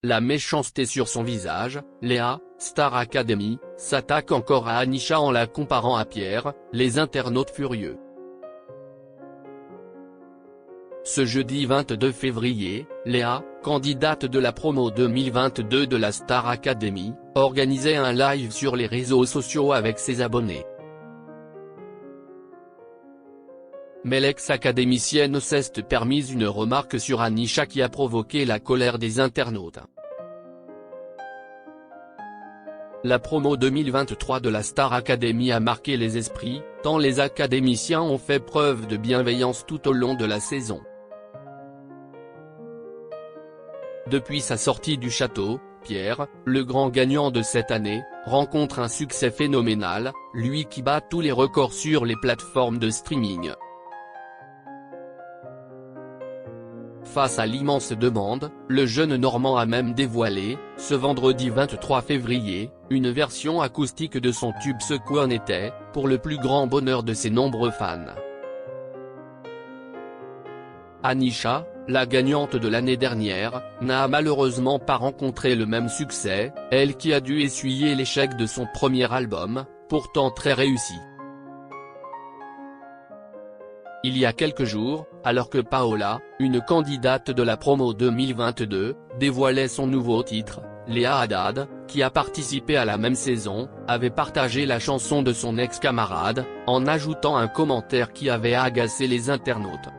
La méchanceté sur son visage, Léa, Star Academy, s'attaque encore à Anisha en la comparant à Pierre, les internautes furieux. Ce jeudi 22 février, Léa, candidate de la promo 2022 de la Star Academy, organisait un live sur les réseaux sociaux avec ses abonnés. Mais l'ex-académicienne s'est permise une remarque sur Anisha qui a provoqué la colère des internautes. La promo 2023 de la Star Academy a marqué les esprits, tant les académiciens ont fait preuve de bienveillance tout au long de la saison. Depuis sa sortie du château, Pierre, le grand gagnant de cette année, rencontre un succès phénoménal, lui qui bat tous les records sur les plateformes de streaming. Face à l'immense demande, le jeune Normand a même dévoilé, ce vendredi 23 février, une version acoustique de son tube Ce qu'on était, pour le plus grand bonheur de ses nombreux fans. Anisha, la gagnante de l'année dernière, n'a malheureusement pas rencontré le même succès, elle qui a dû essuyer l'échec de son premier album, pourtant très réussi. Il y a quelques jours, alors que Paola, une candidate de la promo 2022, dévoilait son nouveau titre, Léa Haddad, qui a participé à la même saison, avait partagé la chanson de son ex-camarade, en ajoutant un commentaire qui avait agacé les internautes.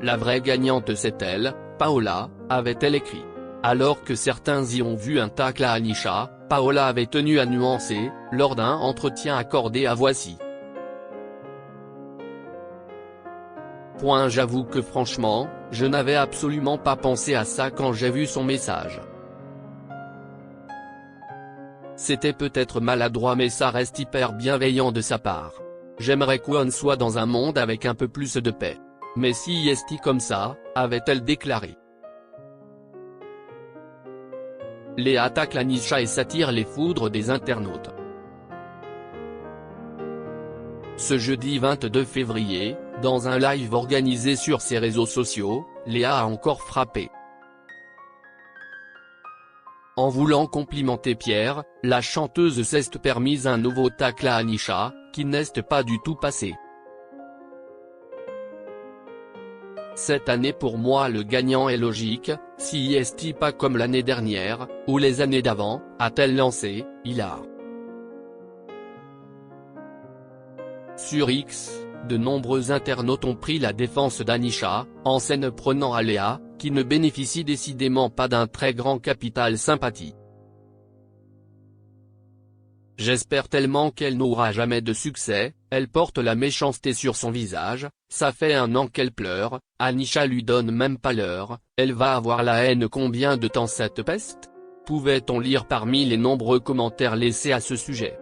La vraie gagnante c'est elle, Paola, avait-elle écrit. Alors que certains y ont vu un tacle à Anisha, Paola avait tenu à nuancer, lors d'un entretien accordé à Voici. J'avoue que franchement, je n'avais absolument pas pensé à ça quand j'ai vu son message. C'était peut-être maladroit mais ça reste hyper bienveillant de sa part. J'aimerais qu'on soit dans un monde avec un peu plus de paix. Mais si est comme ça, avait-elle déclaré. Léa attaque Anisha et s'attire les foudres des internautes. Ce jeudi 22 février, dans un live organisé sur ses réseaux sociaux, Léa a encore frappé. En voulant complimenter Pierre, la chanteuse s'est permise un nouveau tacle à Anisha, qui n'est pas du tout passé. Cette année pour moi le gagnant est logique, si est pas comme l'année dernière, ou les années d'avant, a-t-elle lancé, hilar. Sur X, de nombreux internautes ont pris la défense d'Anisha, en scène prenant à Léa, qui ne bénéficie décidément pas d'un très grand capital sympathie. J'espère tellement qu'elle n'aura jamais de succès, elle porte la méchanceté sur son visage, ça fait 1 an qu'elle pleure, Anisha lui donne même pas l'heure, elle va avoir la haine combien de temps cette peste ? Pouvait-on lire parmi les nombreux commentaires laissés à ce sujet.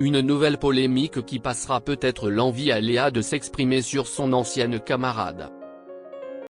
Une nouvelle polémique qui passera peut-être l'envie à Léa de s'exprimer sur son ancienne camarade.